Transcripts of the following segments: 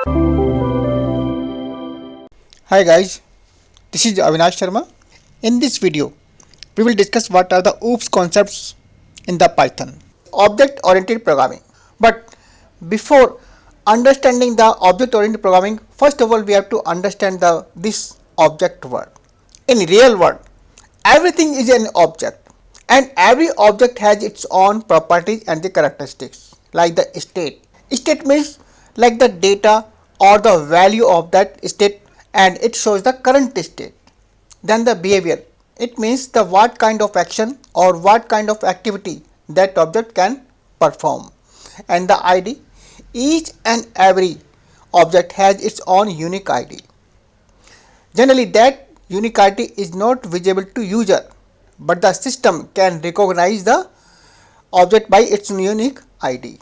Hi guys, this is Avinash Sharma. In this video, we will discuss what are the OOPS concepts in the Python. Object-oriented programming. But before understanding the object-oriented programming, first of all we have to understand this object word. In real world, everything is an object, and every object has its own properties and the characteristics, like the state. State means like the data or the value of that state, and it shows the current state. Then the behavior, it means the what kind of action or what kind of activity that object can perform. And the ID, each and every object has its own unique ID. Generally that unique ID is not visible to user, but the system can recognize the object by its unique ID.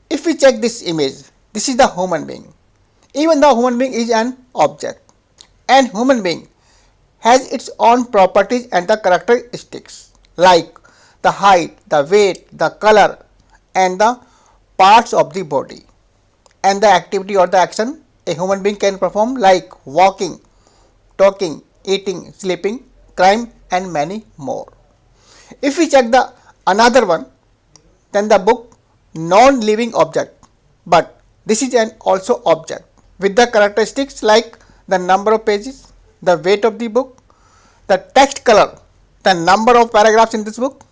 If we check this image, this is the human being. Even the human being is an object, and human being has its own properties and the characteristics like the height, the weight, the color, and the parts of the body, and the activity or the action a human being can perform like walking, talking, eating, sleeping, crime, and many more. If we check the another one, then the book non-living object, but this is an also object with the characteristics like the number of pages, the weight of the book, the text color, the number of paragraphs in this book,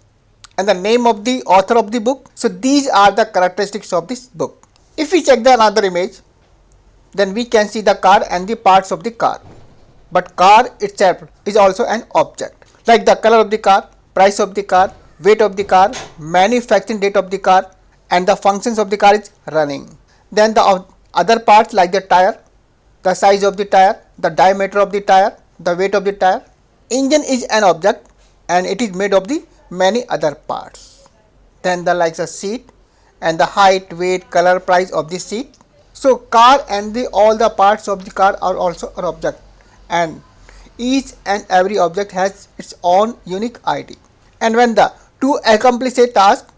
and the name of the author of the book. So these are the characteristics of this book. If we check the another image, then we can see the car and the parts of the car. But car itself is also an object, like the color of the car, price of the car, weight of the car, manufacturing date of the car, and the functions of the car is running. Then the other parts like the tire, the size of the tire, the diameter of the tire, the weight of the tire. Engine is an object and it is made of the many other parts. Then the likes of seat and the height, weight, color, price of the seat. So car and all the parts of the car are also an object, and each and every object has its own unique ID. And when the to accomplish a task,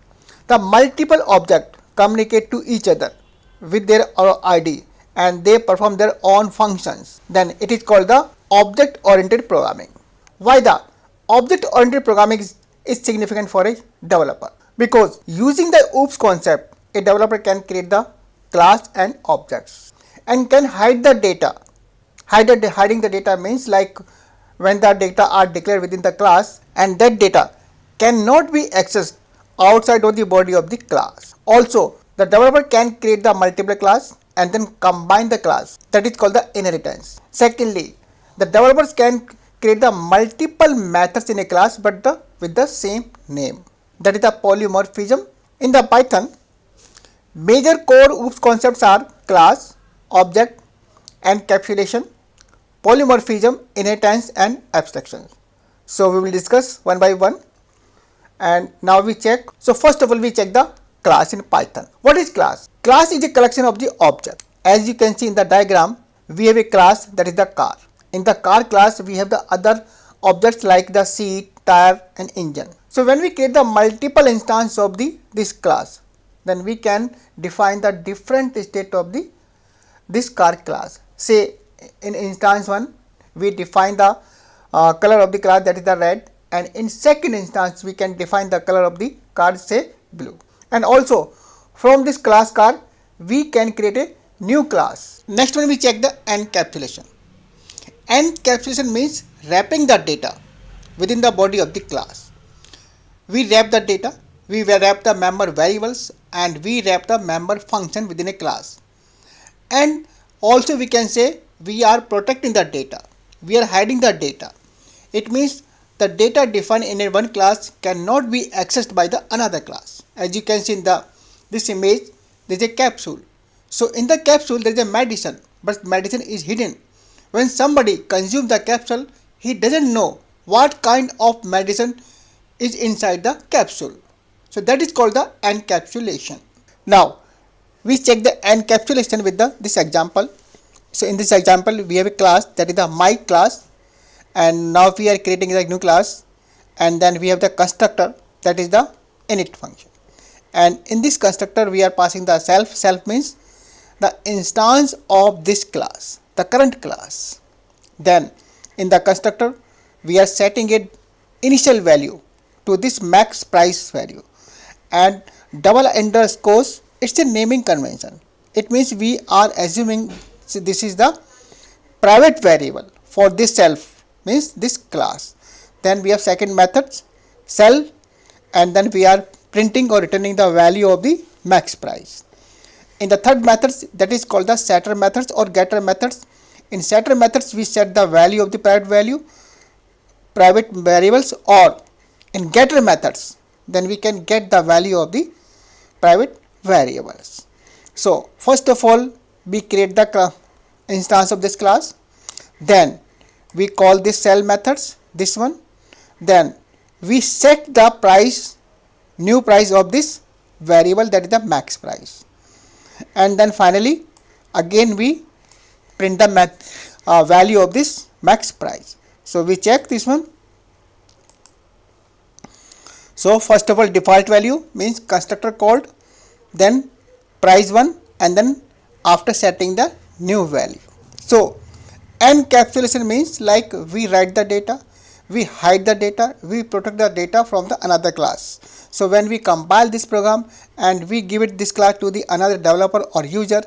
the multiple objects communicate to each other with their ID and they perform their own functions. Then it is called the object oriented programming. Why the object oriented programming is significant for a developer? Because using the OOPS concept, a developer can create the class and objects and can hide the data. Hiding the data means like when the data are declared within the class and that data cannot be accessed outside of the body of the class. Also, the developer can create the multiple class and then combine the class, that is called the inheritance. Secondly, the developers can create the multiple methods in a class but with the same name, that is the polymorphism. In the Python, major core OOPS concepts are class, object, encapsulation, polymorphism, inheritance, and abstraction. So we will discuss one by one. And now we check. So first of all we check the class in Python. What is class? Class is a collection of the object. As you can see in the diagram, we have a class that is the car. In the car class we have the other objects like the seat, tire, and engine. So when we create the multiple instance of this class, then we can define the different state of this car class. Say in instance 1 we define the color of the car, that is the red, and in second instance we can define the color of the car, say blue. And also from this class car we can create a new class. Next one we check the encapsulation. Encapsulation means wrapping the data within the body of the class. We wrap the data, we wrap the member variables, and we wrap the member function within a class. And also we can say we are protecting the data, we are hiding the data. It means the data defined in a one class cannot be accessed by the another class. As you can see in this image, there is a capsule. So in the capsule there is a medicine, but medicine is hidden. When somebody consumes the capsule, he doesn't know what kind of medicine is inside the capsule. So that is called the encapsulation. Now we check the encapsulation with this example. So in this example we have a class that is the my class, and now we are creating a new class, and then we have the constructor that is the init function, and in this constructor we are passing the self. Self means the instance of this class, the current class. Then in the constructor we are setting it initial value to this max price value, and double underscores, it's a naming convention. It means we are assuming this is the private variable for this self, means this class. Then we have second methods self, and then we are printing or returning the value of the max price. In the third methods, that is called the setter methods or getter methods. In setter methods we set the value of the private variables, or in getter methods then we can get the value of the private variables. So first of all we create the instance of this class, then we call this cell methods, this one, then we set the price, new price of this variable, that is the max price, and then finally again we print the value of this max price. So we check this one. So first of all default value means constructor called, then price 1, and then after setting the new value. So encapsulation means like we write the data, we hide the data, we protect the data from the another class. So when we compile this program and we give it this class to the another developer or user,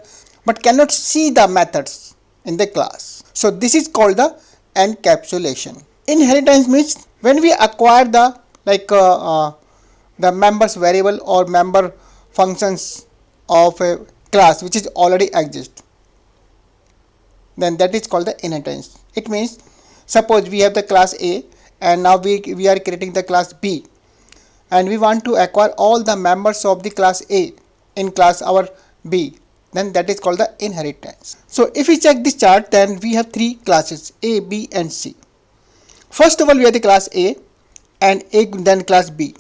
but cannot see the methods in the class. So this is called the encapsulation. Inheritance means when we acquire the the members variable or member functions of a class which is already exist, then that is called the inheritance. It means suppose we have the class A and now we are creating the class B, and we want to acquire all the members of the class A in class our B, then that is called the inheritance. So if we check this chart, then we have three classes A, B and C. First of all we have the class A and then class B.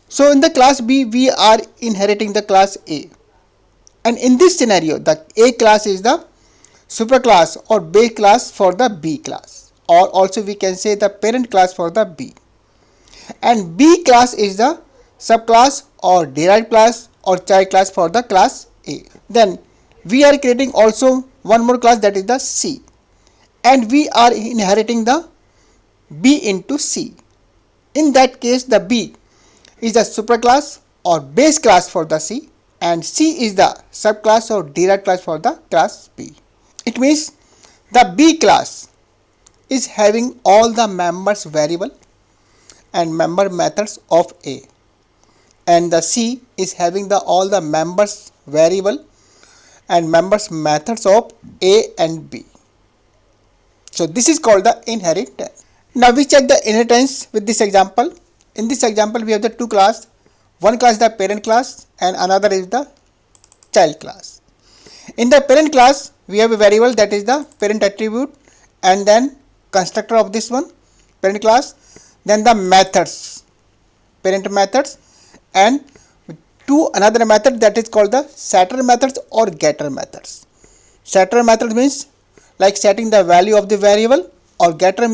So in the class B we are inheriting the class A, and in this scenario the A class is the superclass or base class for the B class, or also we can say the parent class for the B, and B class is the subclass or derived class or child class for the class A. Then we are creating also one more class, that is the C, and we are inheriting the B into C. In that case the B is the superclass or base class for the C, and C is the subclass or derived class for the class B. It means the B class is having all the members variable and member methods of A, and the C is having the all the members variable and members methods of A and B. So this is called the inheritance. Now we check the inheritance with this example. In this example we have the two class, one class is the parent class and another is the child class. In the parent class we have a variable, that is the parent attribute, and then constructor of this one parent class, then the methods, parent methods, and another method that is called the setter methods or getter methods. Setter method means like setting the value of the variable, or getter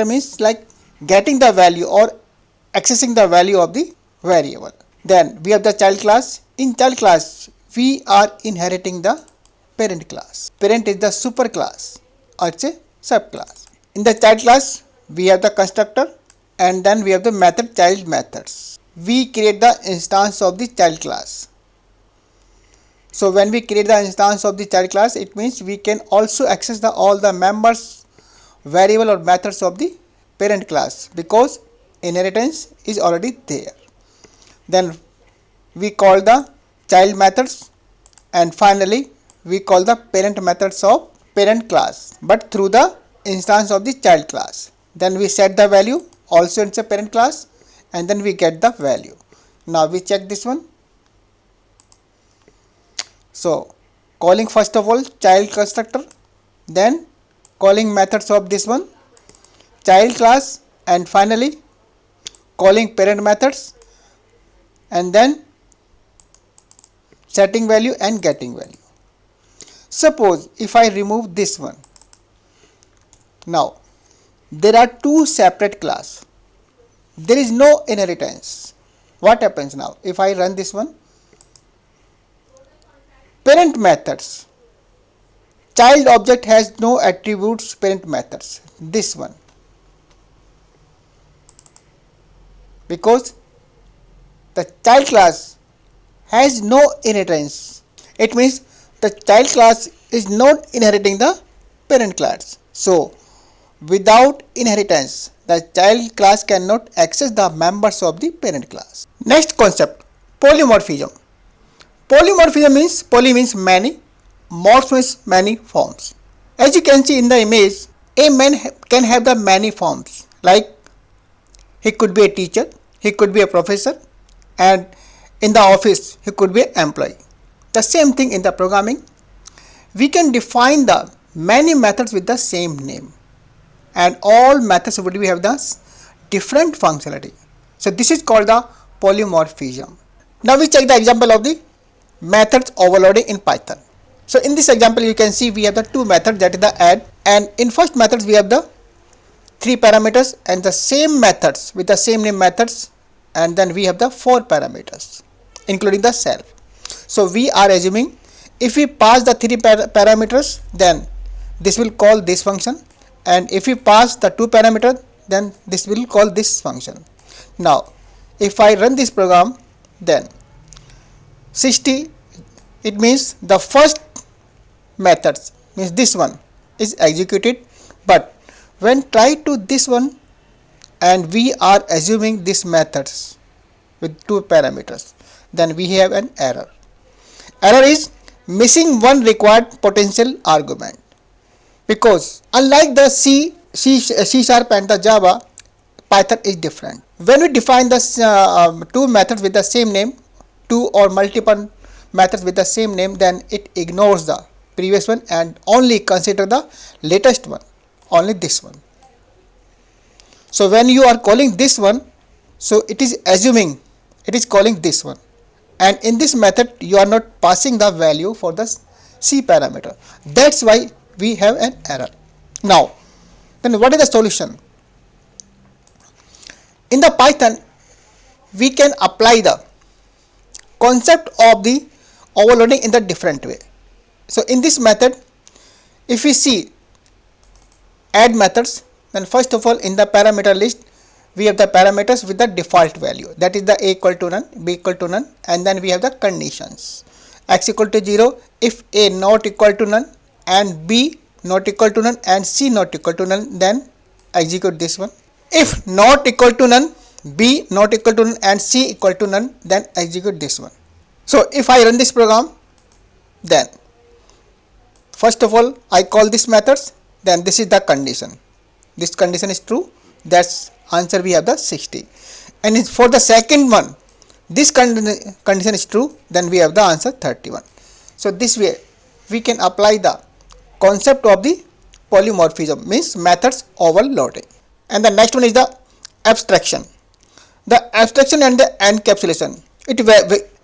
means like getting the value or accessing the value of the variable. Then we have the child class. In child class we are inheriting the parent class. Parent is the superclass or it's a subclass. In the child class we have the constructor, and then we have the method child methods. We create the instance of the child class. So when we create the instance of the child class, it means we can also access all the members variable or methods of the parent class, because inheritance is already there. Then we call the child methods, and finally we call the parent methods of parent class, but through the instance of the child class. Then we set the value, also it's a parent class, and then we get the value. Now we check this one. So calling first of all child constructor, then calling methods of this one child class, and finally calling parent methods, and then setting value and getting value. Suppose if I remove this one, now there are two separate class, there is no inheritance. What happens now if I run this one? Parent methods child object has no attributes parent methods. This one. Because the child class has no inheritance. It means the child class is not inheriting the parent class. So without inheritance, the child class cannot access the members of the parent class. Next concept, polymorphism. Polymorphism means, poly means many, morph means many forms. As you can see in the image, a man can have the many forms, like he could be a teacher, he could be a professor, and in the office he could be an employee. The same thing in the programming. We can define the many methods with the same name, and all methods would have the different functionality. So this is called the polymorphism. Now we check the example of the methods overloading in Python. So in this example you can see we have the two methods, that is the add, and in first methods we have the 3 parameters and the same methods with the same name methods, and then we have the 4 parameters including the self. So we are assuming if we pass the 3 parameters, then this will call this function, and if we pass the 2 parameters, then this will call this function. Now if I run this program, then 60, it means the first methods, means this one is executed, but when try to this one and we are assuming these methods with 2 parameters, then we have an error. Error is missing one required potential argument, because unlike the C Sharp and the Java, Python is different. When we define the 2 methods with the same name, 2 or multiple methods with the same name, then it ignores the previous one and only consider the latest one, only this one. So when you are calling this one, so it is assuming it is calling this one, and in this method you are not passing the value for the C parameter. That's why we have an error. Now then what is the solution? In the Python we can apply the concept of the overloading in the different way. So in this method, if we see add methods, then first of all in the parameter list we have the parameters with the default value, that is the a equal to none, b equal to none, and then we have the conditions. X equal to 0 if a not equal to none and b not equal to none and c not equal to none, then execute this one. If not equal to none, b not equal to none and c equal to none, then execute this one. So if I run this program, then first of all I call this methods, then this is the condition, this condition is true, that's answer we have the 60, and for the second one this condition is true, then we have the answer 31. So this way we can apply the concept of the polymorphism, means methods overloading. And the next one is the abstraction. The abstraction and the encapsulation, it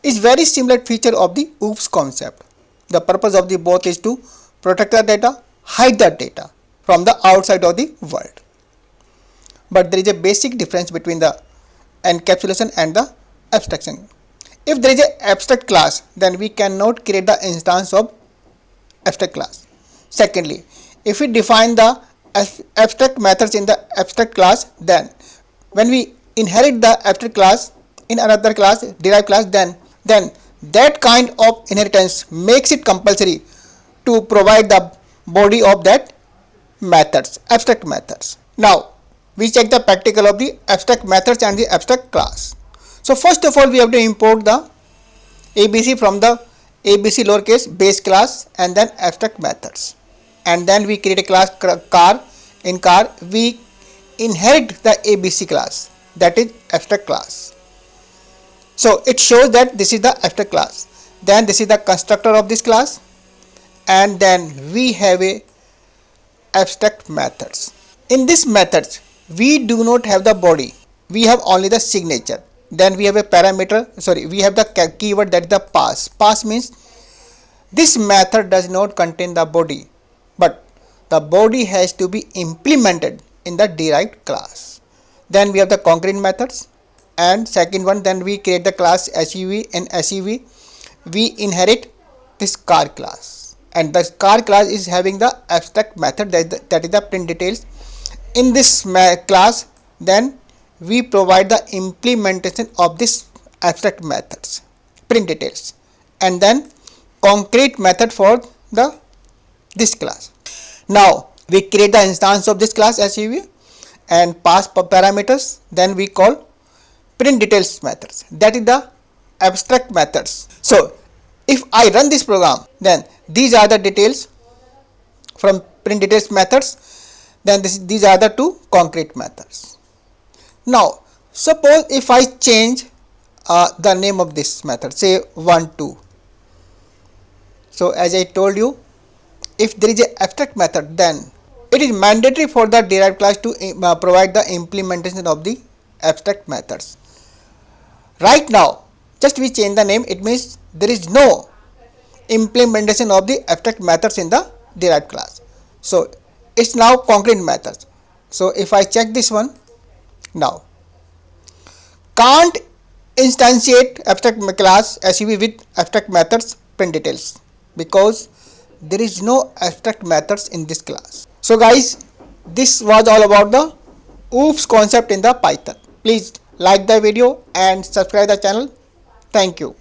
is very similar feature of the OOPS concept. The purpose of the both is to protect the data, hide the data from the outside of the world. But there is a basic difference between the encapsulation and the abstraction. If there is an abstract class, then we cannot create the instance of abstract class. Secondly, if we define the abstract methods in the abstract class, then when we inherit the abstract class in another class, derived class, then that kind of inheritance makes it compulsory to provide the body of that methods, abstract methods. Now we check the practical of the abstract methods and the abstract class. So first of all we have to import the ABC from the ABC lowercase base class and then abstract methods, and then we create a class car. In car we inherit the ABC class, that is abstract class. So it shows that this is the abstract class, then this is the constructor of this class, and then we have a abstract methods. In this methods we do not have the body, we have only the signature. Then we have a parameter, we have the keyword, that is the pass. Pass means this method does not contain the body, but the body has to be implemented in the derived class. Then we have the concurrent methods, and second one, then we create the class SUV. In SUV we inherit this car class, and the car class is having the abstract method, that is the print details. In this class, then we provide the implementation of this abstract methods, print details, and then concrete method for the this class. Now we create the instance of this class SUV and pass parameters, then we call print details methods, that is the abstract methods. So if I run this program, then these are the details from print details methods, then these are the two concrete methods. Now suppose if I change the name of this method, say 1 2. So as I told you, if there is a abstract method, then it is mandatory for the derived class to provide the implementation of the abstract methods. Right now just we change the name, it means there is no implementation of the abstract methods in the derived class. So it's now concrete methods. So if I check this one, now can't instantiate abstract class SUV with abstract methods print details, because there is no abstract methods in this class. So guys, this was all about the OOPS concept in the Python. Please like the video and subscribe the channel. Thank you.